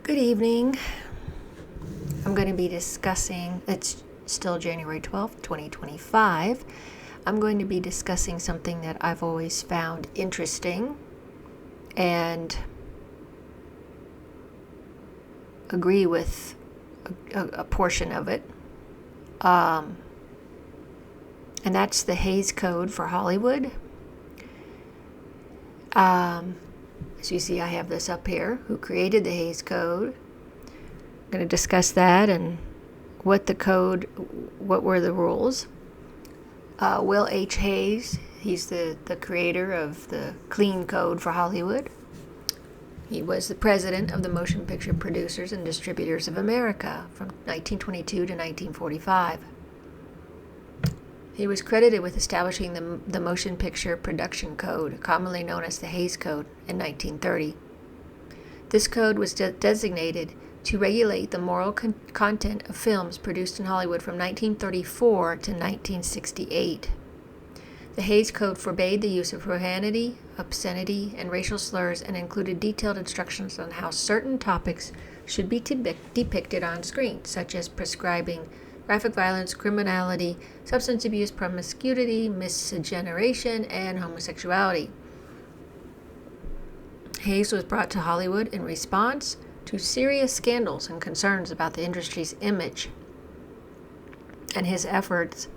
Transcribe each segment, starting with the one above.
Good evening. I'm going to be discussing, it's still January 12th, 2025. I'm going to be discussing something that I've always found interesting and agree with a portion of it. And that's the Hays Code for Hollywood. As you see, I have this up here. Who created the Hays Code? I'm going to discuss that and what were the rules. Will H. Hays, he's the creator of the Clean Code for Hollywood. He was the president of the Motion Picture Producers and Distributors of America from 1922 to 1945. He was credited with establishing the Motion Picture Production Code, commonly known as the Hays Code, in 1930. This code was designated to regulate the moral content of films produced in Hollywood from 1934 to 1968. The Hays Code forbade the use of profanity, obscenity, and racial slurs and included detailed instructions on how certain topics should be depicted on screen, such as prescribing graphic violence, criminality, substance abuse, promiscuity, miscegenation, and homosexuality. Hays was brought to Hollywood in response to serious scandals and concerns about the industry's image, and his efforts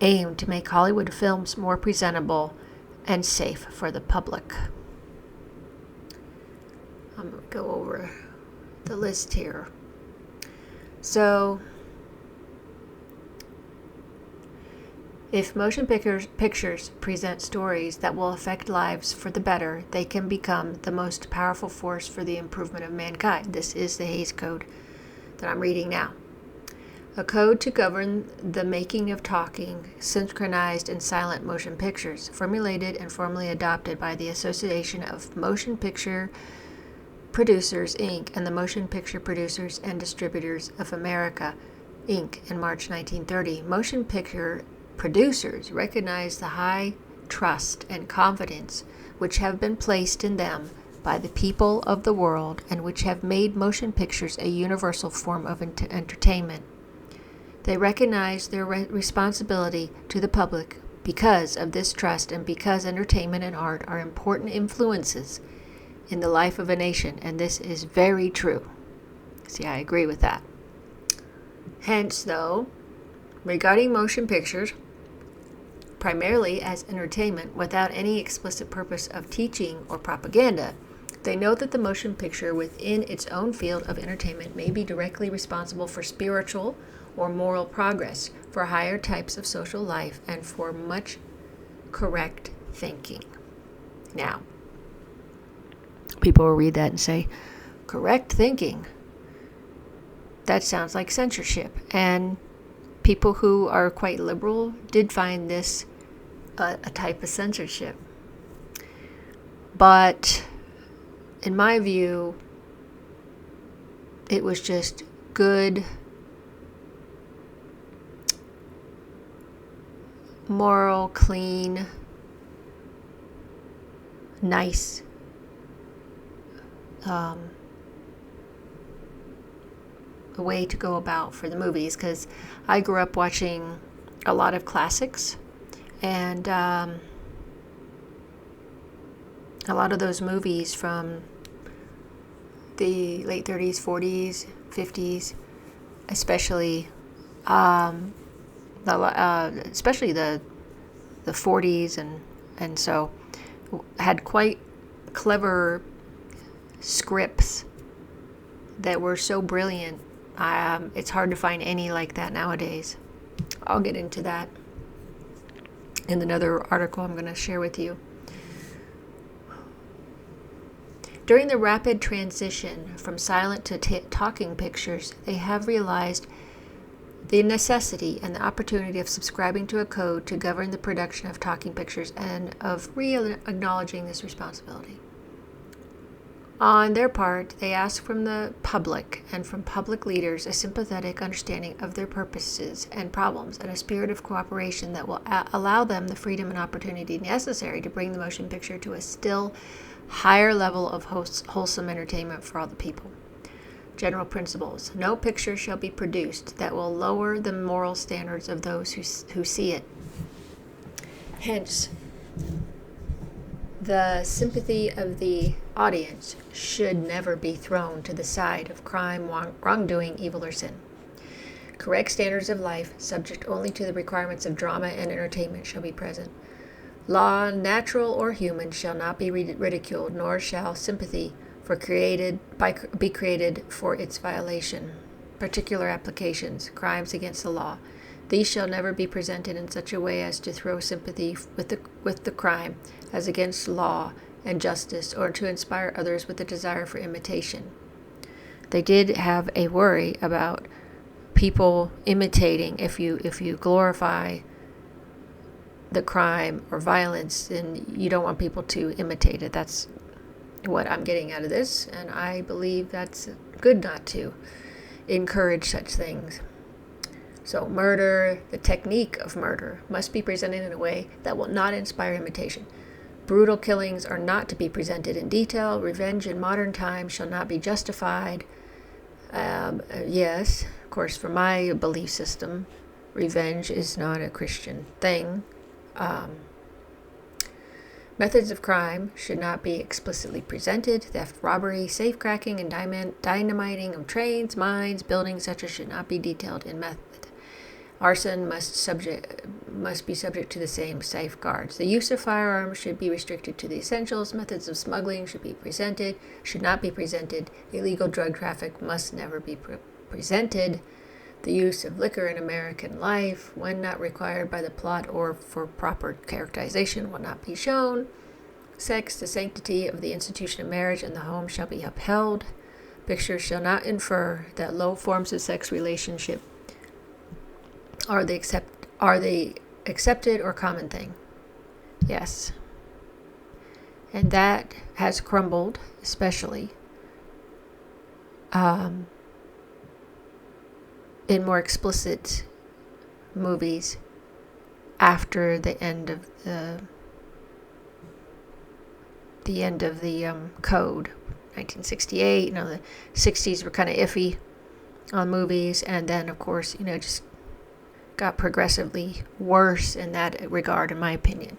aimed to make Hollywood films more presentable and safe for the public. I'm going to go over the list here. So, if motion pictures present stories that will affect lives for the better, they can become the most powerful force for the improvement of mankind. This is the Hays Code that I'm reading now. A code to govern the making of talking, synchronized, and silent motion pictures, formulated and formally adopted by the Association of Motion Picture Producers, Inc., and the Motion Picture Producers and Distributors of America, Inc., in March 1930. Motion picture producers recognize the high trust and confidence which have been placed in them by the people of the world and which have made motion pictures a universal form of entertainment. They recognize their responsibility to the public because of this trust and because entertainment and art are important influences in the life of a nation, and this is very true. See, I agree with that. Hence, though, regarding motion pictures, primarily as entertainment without any explicit purpose of teaching or propaganda, they note that the motion picture within its own field of entertainment may be directly responsible for spiritual or moral progress, for higher types of social life, and for much correct thinking. Now, people will read that and say, correct thinking? That sounds like censorship. And people who are quite liberal did find this a type of censorship. But in my view, it was just good, moral, clean, nice a way to go about for the movies, because I grew up watching a lot of classics, and a lot of those movies from the late 30s, 40s, 50s, especially especially the 40s, and so had quite clever scripts that were so brilliant. It's hard to find any like that nowadays. I'll get into that in another article I'm going to share with you. During the rapid transition from silent to talking pictures, they have realized the necessity and the opportunity of subscribing to a code to govern the production of talking pictures and of acknowledging this responsibility. On their part, they ask from the public and from public leaders a sympathetic understanding of their purposes and problems and a spirit of cooperation that will allow them the freedom and opportunity necessary to bring the motion picture to a still higher level of wholesome entertainment for all the people. General principles. No picture shall be produced that will lower the moral standards of those who see it. Hence, the sympathy of the audience should never be thrown to the side of crime, wrongdoing, evil, or sin. Correct standards of life, subject only to the requirements of drama and entertainment, shall be present. Law, natural or human, shall not be ridiculed, nor shall sympathy be created for its violation. Particular applications, crimes against the law. These shall never be presented in such a way as to throw sympathy with the crime as against law and justice, or to inspire others with a desire for imitation. They did have a worry about people imitating. If you glorify the crime or violence, then you don't want people to imitate it. That's what I'm getting out of this, and I believe that's good not to encourage such things. So murder, the technique of murder, must be presented in a way that will not inspire imitation. Brutal killings are not to be presented in detail. Revenge in modern times shall not be justified. Yes, of course, for my belief system, revenge is not a Christian thing. Methods of crime should not be explicitly presented. Theft, robbery, safecracking, and dynamiting of trains, mines, buildings, etc. should not be detailed in method. Arson must be subject to the same safeguards. The use of firearms should be restricted to the essentials. Methods of smuggling should not be presented. Illegal drug traffic must never be presented. The use of liquor in American life, when not required by the plot or for proper characterization, will not be shown. Sex, the sanctity of the institution of marriage and the home shall be upheld. Pictures shall not infer that low forms of sex relationship are the accepted or common thing. Yes. And that has crumbled, especially in more explicit movies after the end of the code, 1968. The 60s were kind of iffy on movies, and then of course just got progressively worse in that regard, in my opinion.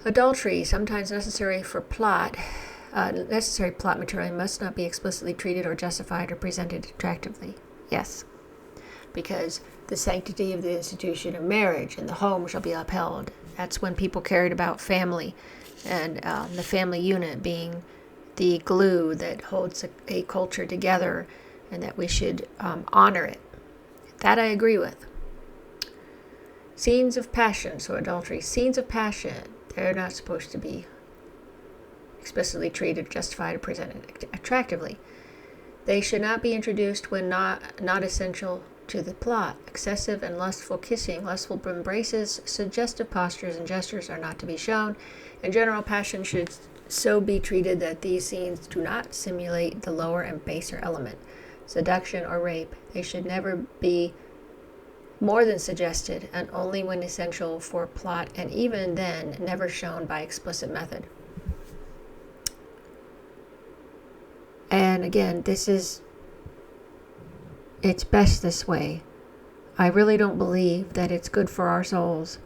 Adultery, sometimes necessary plot material, must not be explicitly treated or justified or presented attractively. Yes, because the sanctity of the institution of marriage and the home shall be upheld. That's when people cared about family and the family unit being the glue that holds a culture together, and that we should honor it. That I agree with. Scenes of passion, so adultery, scenes of passion, they're not supposed to be explicitly treated, justified, or presented attractively. They should not be introduced when not essential to the plot. Excessive and lustful kissing, lustful embraces, suggestive postures and gestures are not to be shown, and general passion should so be treated that these scenes do not simulate the lower and baser element, seduction or rape. They should never be more than suggested, and only when essential for plot, and even then never shown by explicit method. And again, it's best this way. I really don't believe that it's good for our souls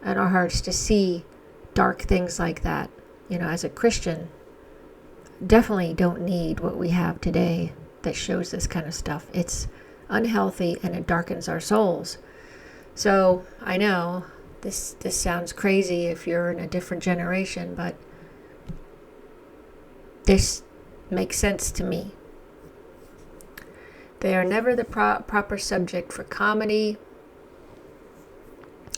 and our hearts to see dark things like that. As a Christian, definitely don't need what we have today that shows this kind of stuff. It's unhealthy and it darkens our souls. So I know this sounds crazy if you're in a different generation, but this makes sense to me. They are never the proper subject for comedy,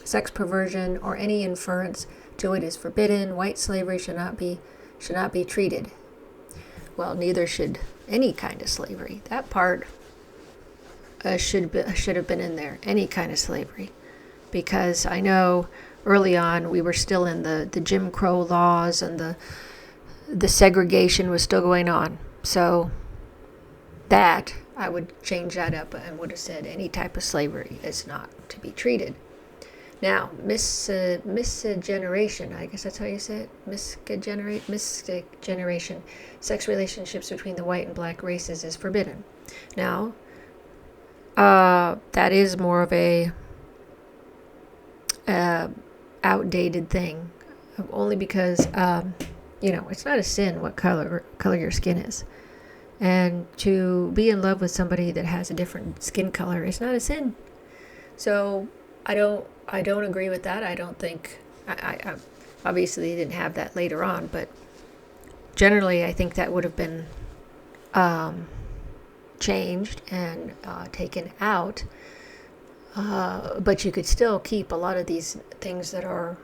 sex perversion, or any inference to it is forbidden. White slavery should not be treated. Well, neither should any kind of slavery. That part should have been in there. Any kind of slavery, because I know early on we were still in the Jim Crow laws, and the segregation was still going on. So that I would change that up and would have said any type of slavery is not to be treated. Now, miscegeneration, I guess that's how you say it, miscegeneration, sex relationships between the white and black races is forbidden. Now, that is more of a outdated thing, only because, it's not a sin what color your skin is. And to be in love with somebody that has a different skin color is not a sin. So I don't agree with that. I don't think, I obviously didn't have that later on, but generally I think that would have been changed and taken out. But you could still keep a lot of these things that are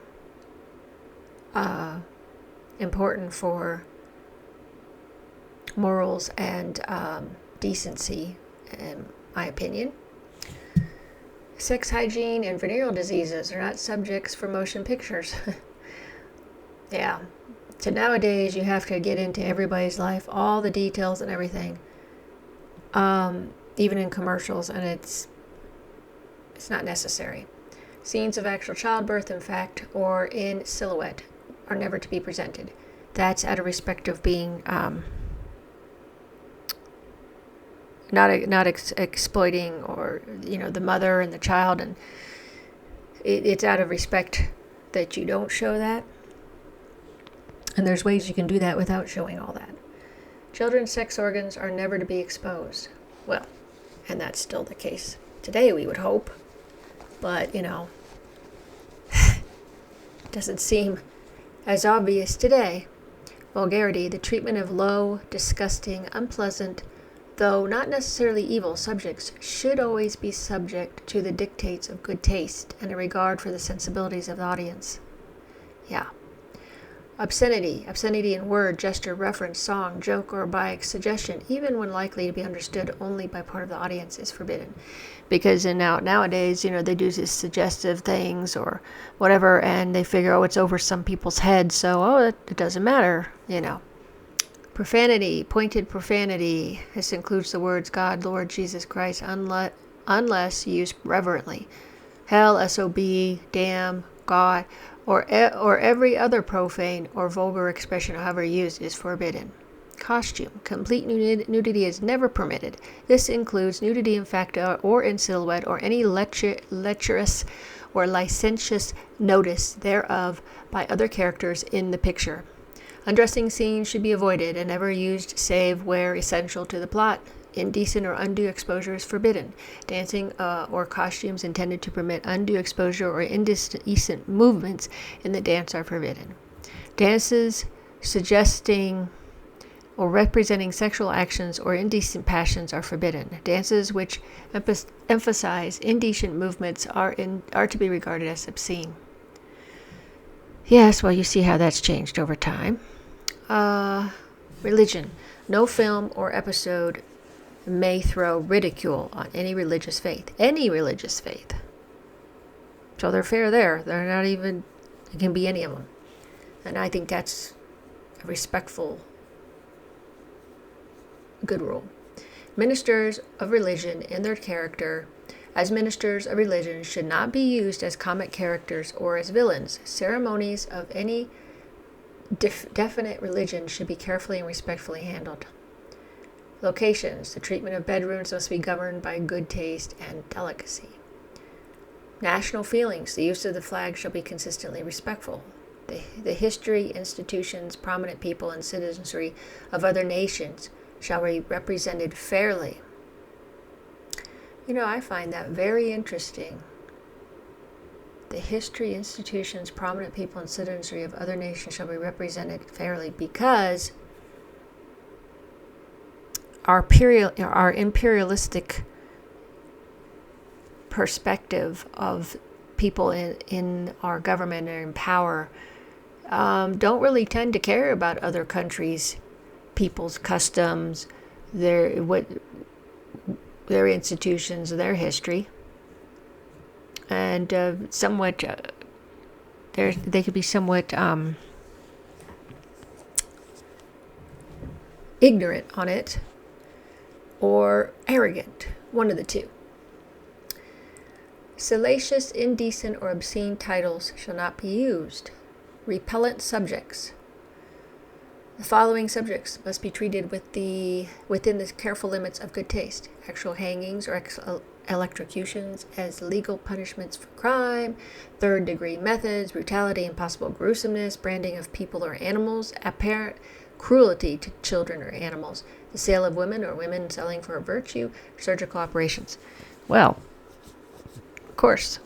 important for morals and decency, in my opinion. Sex hygiene and venereal diseases are not subjects for motion pictures. Yeah. So nowadays you have to get into everybody's life, all the details and everything, even in commercials, and it's not necessary. Scenes of actual childbirth, in fact, or in silhouette are never to be presented. That's out of respect of being not exploiting, or the mother and the child, and it's out of respect that you don't show that. And there's ways you can do that without showing all that. Children's sex organs are never to be exposed. Well, and that's still the case today, we would hope. But, doesn't seem as obvious today. Vulgarity, the treatment of low, disgusting, unpleasant, though not necessarily evil subjects, should always be subject to the dictates of good taste and a regard for the sensibilities of the audience. Yeah. Obscenity in word, gesture, reference, song, joke, or by suggestion, even when likely to be understood only by part of the audience, is forbidden. Because nowadays, they do these suggestive things or whatever, and they figure, it's over some people's heads, so, it doesn't matter, Profanity, pointed profanity. This includes the words God, Lord, Jesus Christ, unless used reverently. Hell, SOB, damn, God, or every other profane or vulgar expression, however used, is forbidden. Costume. Complete nudity is never permitted. This includes nudity in fact or in silhouette, or any lecherous or licentious notice thereof by other characters in the picture. Undressing scenes should be avoided and never used save where essential to the plot. Indecent or undue exposure is forbidden. Dancing or costumes intended to permit undue exposure or indecent movements in the dance are forbidden. Dances suggesting or representing sexual actions or indecent passions are forbidden. Dances which emphasize indecent movements are to be regarded as obscene. Yes, well, you see how that's changed over time. Religion. No film or episode may throw ridicule on any religious faith. Any religious faith. So they're fair there. They're not even, it can be any of them. And I think that's a respectful, good rule. Ministers of religion in their character as ministers of religion should not be used as comic characters or as villains. Ceremonies of any definite religion should be carefully and respectfully handled. Locations. The treatment of bedrooms must be governed by good taste and delicacy. National feelings. The use of the flag shall be consistently respectful. The history, institutions, prominent people, and citizenry of other nations shall be represented fairly. I find that very interesting. The history, institutions, prominent people, and citizenry of other nations shall be represented fairly, because our imperialistic perspective of people in our government and in power don't really tend to care about other countries, people's customs, their institutions, their history, and they could be somewhat ignorant on it or arrogant, one of the two. Salacious, indecent, or obscene titles shall not be used. Repellent subjects. The following subjects must be treated within the careful limits of good taste. Actual hangings or electrocutions as legal punishments for crime, third-degree methods, brutality and possible gruesomeness, branding of people or animals, apparent cruelty to children or animals, the sale of women or women selling for virtue, surgical operations. Well, of course,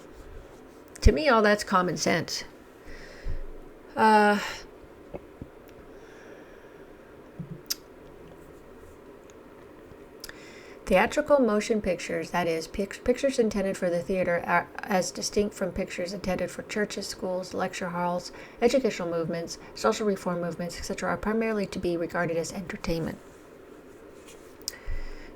to me all that's common sense. Theatrical motion pictures, that is, pictures intended for the theater, are as distinct from pictures intended for churches, schools, lecture halls, educational movements, social reform movements, etc., are primarily to be regarded as entertainment.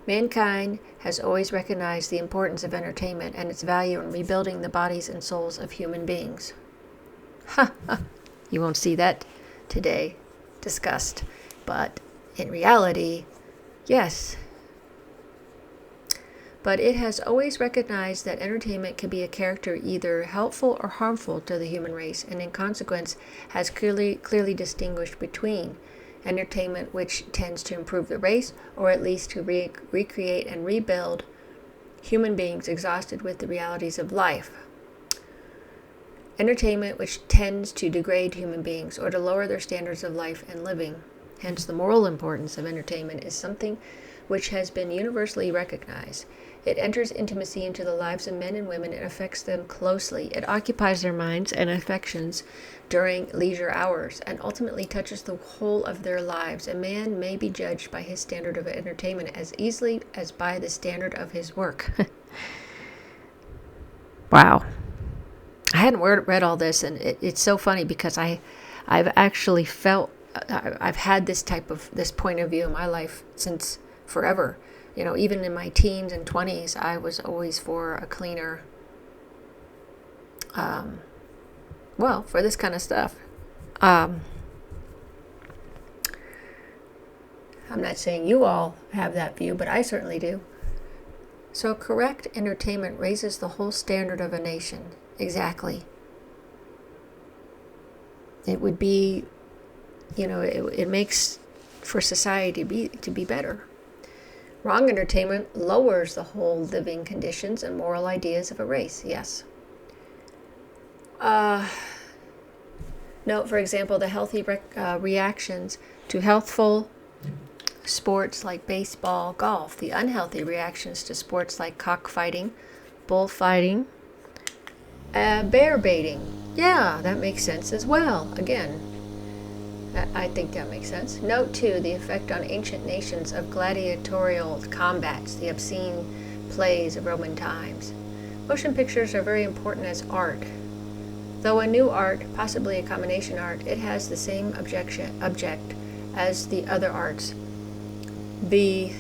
Mankind has always recognized the importance of entertainment and its value in rebuilding the bodies and souls of human beings. You won't see that today discussed, but in reality, yes. But it has always recognized that entertainment can be a character either helpful or harmful to the human race, and in consequence has clearly distinguished between entertainment which tends to improve the race, or at least to recreate and rebuild human beings exhausted with the realities of life. Entertainment which tends to degrade human beings or to lower their standards of life and living. Hence, the moral importance of entertainment is something which has been universally recognized. It enters intimacy into the lives of men and women and affects them closely. It occupies their minds and affections during leisure hours and ultimately touches the whole of their lives. A man may be judged by his standard of entertainment as easily as by the standard of his work. Wow. I hadn't read all this, and it's so funny because I've actually felt, I've had this point of view in my life since forever. You know, even in my teens and 20s, I was always for a cleaner, for this kind of stuff. I'm not saying you all have that view, but I certainly do. So correct entertainment raises the whole standard of a nation. Exactly. It would be, it makes for society to be better. Wrong entertainment lowers the whole living conditions and moral ideas of a race, yes. Note, for example, the healthy reactions to healthful sports like baseball, golf. The unhealthy reactions to sports like cockfighting, bullfighting, bear baiting. Yeah, that makes sense as well. Again, I think that makes sense. Note, too, the effect on ancient nations of gladiatorial combats, the obscene plays of Roman times. Motion pictures are very important as art. Though a new art, possibly a combination art, it has the same object as the other arts. The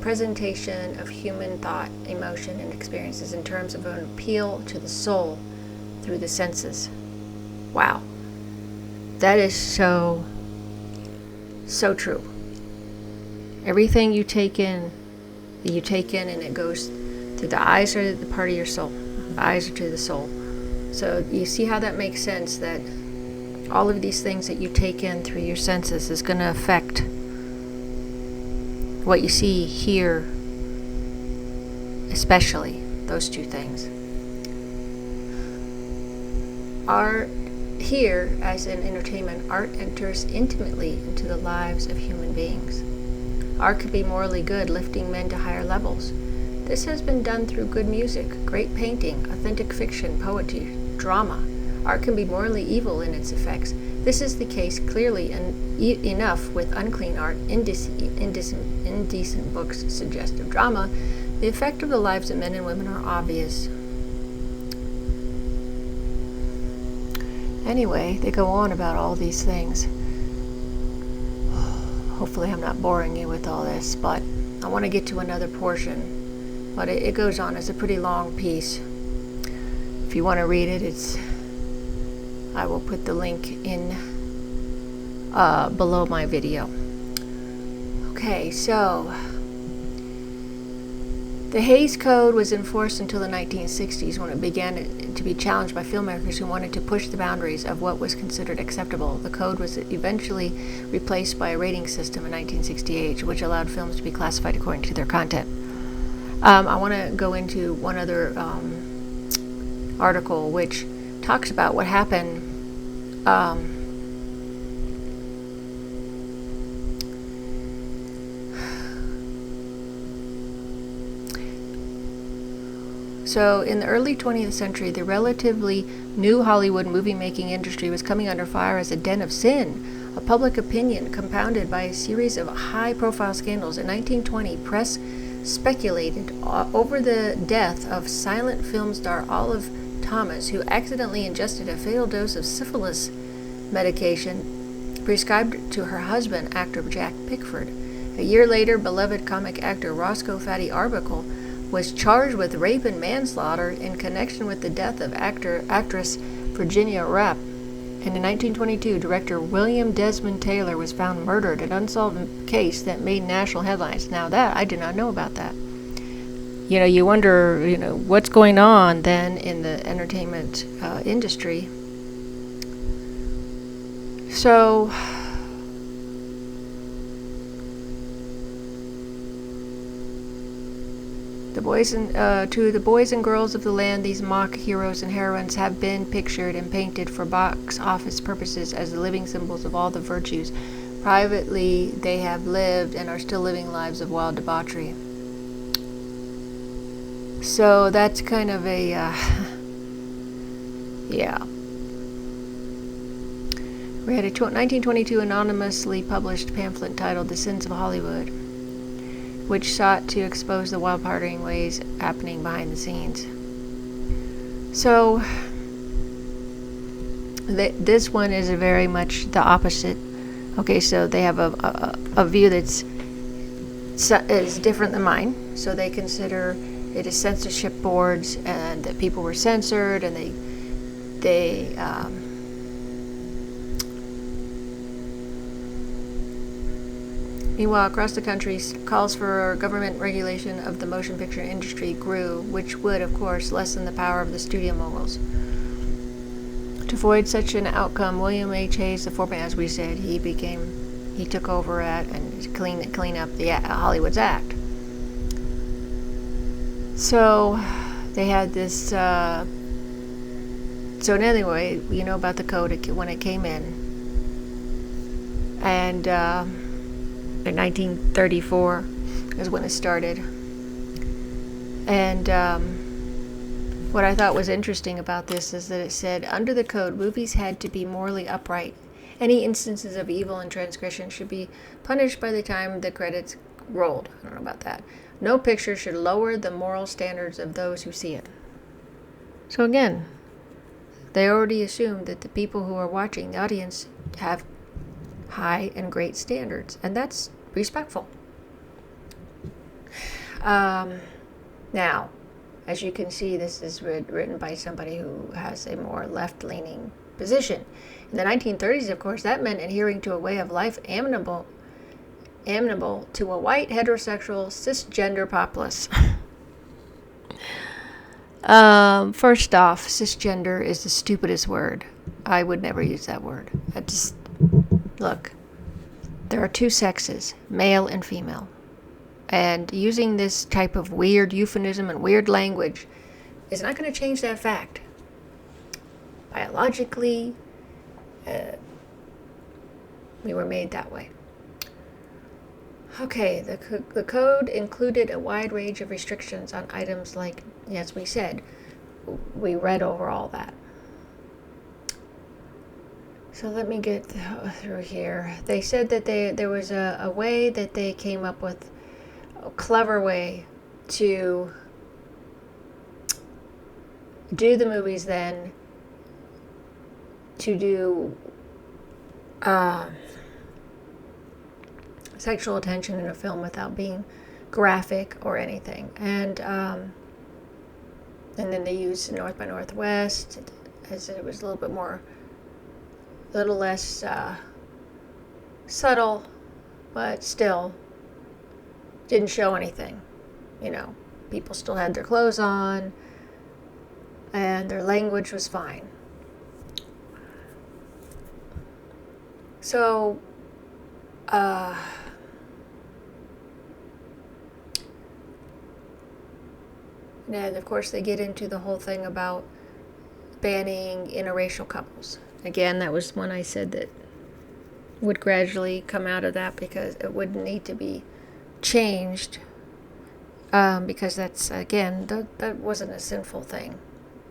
presentation of human thought, emotion, and experiences in terms of an appeal to the soul through the senses. Wow. That is so true. Everything you take in and it goes to the eyes are the part of your soul. The eyes are to the soul. So you see how that makes sense, that all of these things that you take in through your senses is going to affect what you see, hear, especially those two things. Here, as in entertainment, art enters intimately into the lives of human beings. Art could be morally good, lifting men to higher levels. This has been done through good music, great painting, authentic fiction, poetry, drama. Art can be morally evil in its effects. This is the case clearly enough with unclean art, indecent books, suggestive drama. The effect of the lives of men and women are obvious. Anyway, they go on about all these things. Hopefully I'm not boring you with all this, but I want to get to another portion. But it goes on. It's a pretty long piece. If you want to read it, I will put the link in below my video. Okay, so The Hays Code was enforced until the 1960s, when it began to be challenged by filmmakers who wanted to push the boundaries of what was considered acceptable. The code was eventually replaced by a rating system in 1968, which allowed films to be classified according to their content. I want to go into one other article which talks about what happened So, in the early 20th century, the relatively new Hollywood movie-making industry was coming under fire as a den of sin, a public opinion compounded by a series of high-profile scandals. In 1920, press speculated over the death of silent film star Olive Thomas, who accidentally ingested a fatal dose of syphilis medication prescribed to her husband, actor Jack Pickford. A year later, beloved comic actor Roscoe Fatty Arbuckle was charged with rape and manslaughter in connection with the death of actress Virginia Rappe. And in 1922, director William Desmond Taylor was found murdered, an unsolved case that made national headlines. Now that, I did not know about that. You wonder, what's going on then in the entertainment industry. So, to the boys and girls of the land, these mock heroes and heroines have been pictured and painted for box office purposes as the living symbols of all the virtues. Privately, they have lived and are still living lives of wild debauchery. So that's kind of a, yeah. We had a 1922 anonymously published pamphlet titled The Sins of Hollywood, which sought to expose the wild partying ways happening behind the scenes. So, this one is very much the opposite. Okay, so they have a view is different than mine. So they consider it as censorship boards, and that people were censored, and they Meanwhile, across the country, calls for government regulation of the motion picture industry grew, which would, of course, lessen the power of the studio moguls. To avoid such an outcome, William H. Hays, the foreman, as we said, he took over and clean up the Hollywood's Act. So they had this. So anyway, you know about the code when it came in, and. In 1934 is when it started. And what I thought was interesting about this is that it said, under the code, movies had to be morally upright. Any instances of evil and transgression should be punished by the time the credits rolled. I don't know about that. No picture should lower the moral standards of those who see it. So again, they already assumed that the people who are watching, the audience, have high and great standards, and that's respectful. Now, as you can see, this is written by somebody who has a more left-leaning position. In the 1930s, of course, that meant adhering to a way of life amenable to a white, heterosexual, cisgender populace. First off, cisgender is the stupidest word. I would never use that word. Look, there are two sexes, male and female. And using this type of weird euphemism and weird language is not going to change that fact. Biologically, we were made that way. Okay, the code included a wide range of restrictions on items like, as we said, we read over all that. So let me get through here. They said that there was a way that they came up with, a clever way to do the movies then, to do sexual attention in a film without being graphic or anything. And then they used North by Northwest, as it was a little less subtle, but still didn't show anything, People still had their clothes on, and their language was fine. So, and of course they get into the whole thing about banning interracial couples. Again, that was one I said that would gradually come out of that because it wouldn't need to be changed, because that's, again, that wasn't a sinful thing.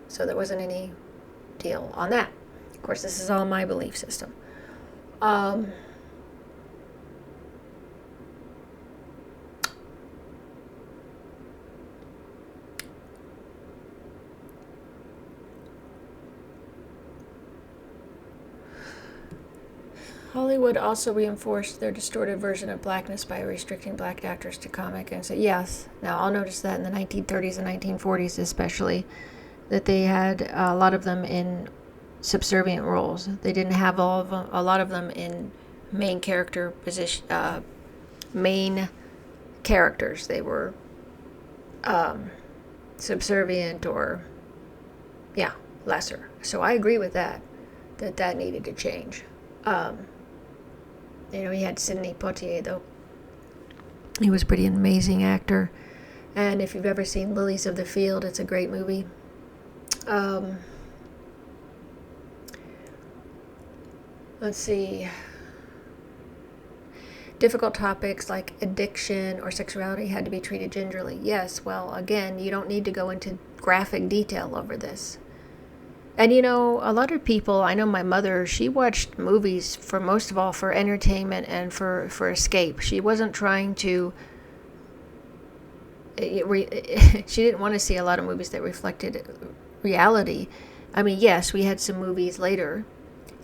So there wasn't any deal on that. Of course, this is all my belief system. Hollywood also reinforced their distorted version of blackness by restricting black actors to comic. And so, yes, now I'll notice that in the 1930s and 1940s especially, that they had a lot of them in subservient roles. They didn't have a lot of them in main character position, main characters. They were subservient or, lesser. So I agree with that needed to change. He had Sidney Poitier, though. He was a pretty amazing actor. And if you've ever seen Lilies of the Field, it's a great movie. Let's see. Difficult topics like addiction or sexuality had to be treated gingerly. Yes, well, again, you don't need to go into graphic detail over this. And a lot of people, I know my mother, she watched movies for most of all for entertainment and for escape. She wasn't trying to, she didn't want to see a lot of movies that reflected reality. I mean, yes, we had some movies later,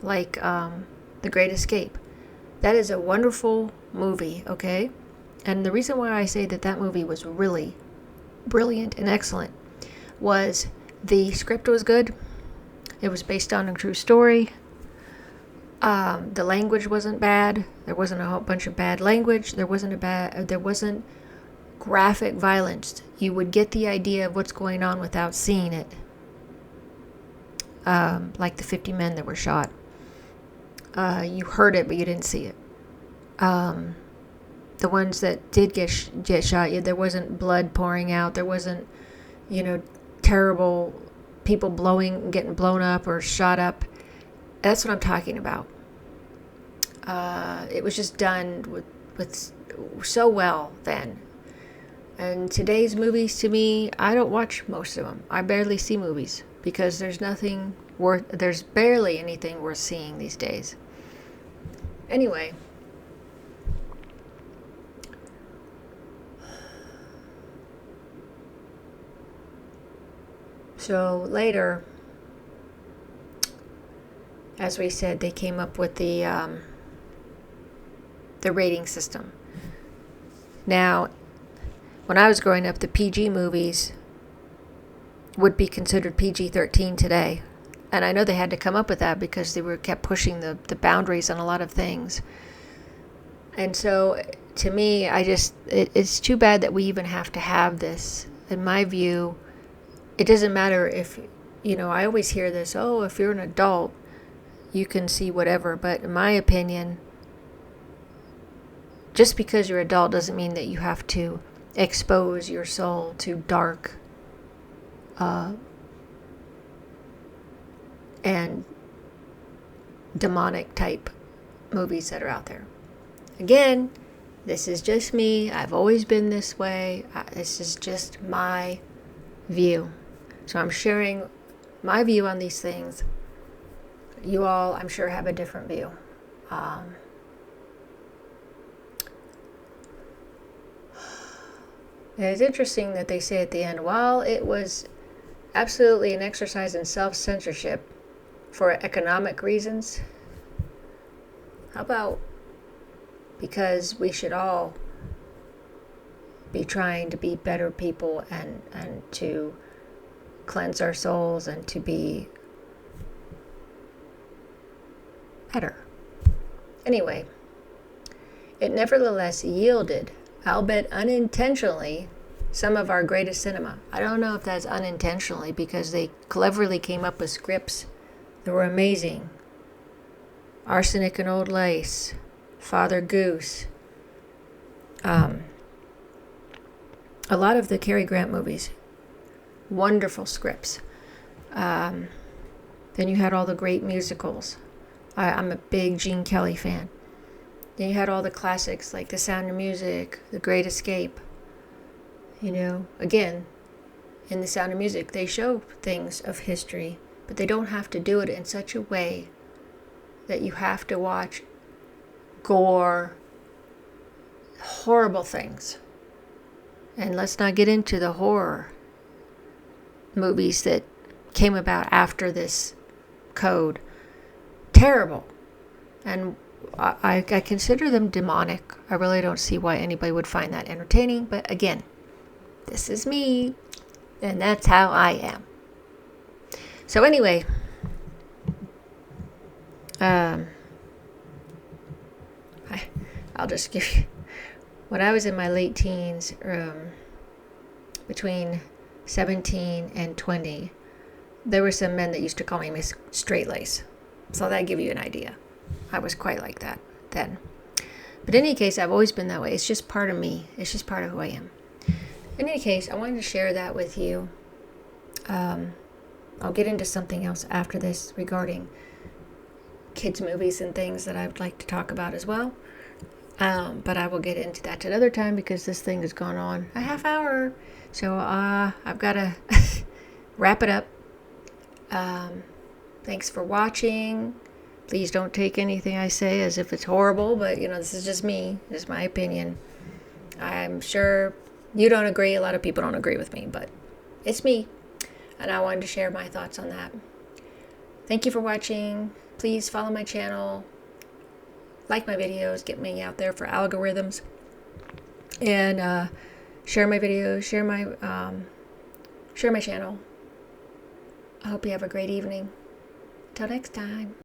like The Great Escape. That is a wonderful movie, okay? And the reason why I say that movie was really brilliant and excellent was the script was good. It was based on a true story. The language wasn't bad. There wasn't a whole bunch of bad language. There wasn't graphic violence. You would get the idea of what's going on without seeing it. Like the 50 men that were shot. You heard it, but you didn't see it. The ones that did get shot, there wasn't blood pouring out. There wasn't, terrible people getting blown up or shot up. That's what I'm talking about. It was just done with so well then. And today's movies, to me, I don't watch most of them. I barely see movies because there's barely anything worth seeing these days. Anyway. So later, as we said, they came up with the rating system. Now, when I was growing up, the PG movies would be considered PG-13 today. And I know they had to come up with that because they kept pushing the boundaries on a lot of things. And so, to me, it's too bad that we even have to have this. In my view, it doesn't matter if, I always hear this, if you're an adult, you can see whatever. But in my opinion, just because you're an adult doesn't mean that you have to expose your soul to dark and demonic type movies that are out there. Again, this is just me. I've always been this way. This is just my view. So I'm sharing my view on these things. You all, I'm sure, have a different view. And it's interesting that they say at the end, while it was absolutely an exercise in self-censorship for economic reasons, how about because we should all be trying to be better people and to cleanse our souls and to be better. Anyway, it nevertheless yielded, albeit unintentionally, some of our greatest cinema. I don't know if that's unintentionally because they cleverly came up with scripts that were amazing. Arsenic and Old Lace, Father Goose, a lot of the Cary Grant movies, wonderful scripts. Then you had all the great musicals. I'm a big Gene Kelly fan. Then you had all the classics like The Sound of Music, The Great Escape. Again, in The Sound of Music, they show things of history, but they don't have to do it in such a way that you have to watch gore, horrible things. And let's not get into the horror movies that came about after this code. Terrible. And I consider them demonic. I really don't see why anybody would find that entertaining. But again, this is me, and that's how I am. So anyway, I'll just give you, when I was in my late teens, between 17 and 20, there were some men that used to call me Miss Straight Lace. So that'd give you an idea. I was quite like that then. But in any case, I've always been that way. It's just part of me. It's just part of who I am. In any case, I wanted to share that with you. I'll get into something else after this regarding kids' movies and things that I would like to talk about as well. But I will get into that another time because this thing has gone on a half hour. So I've got to wrap it up. Thanks for watching. Please don't take anything I say as if it's horrible, but this is just me. This is my opinion. I'm sure you don't agree. A lot of people don't agree with me, but it's me. And I wanted to share my thoughts on that. Thank you for watching. Please follow my channel. Like my videos. Get me out there for algorithms. And share my videos. Share my channel. I hope you have a great evening. Till next time.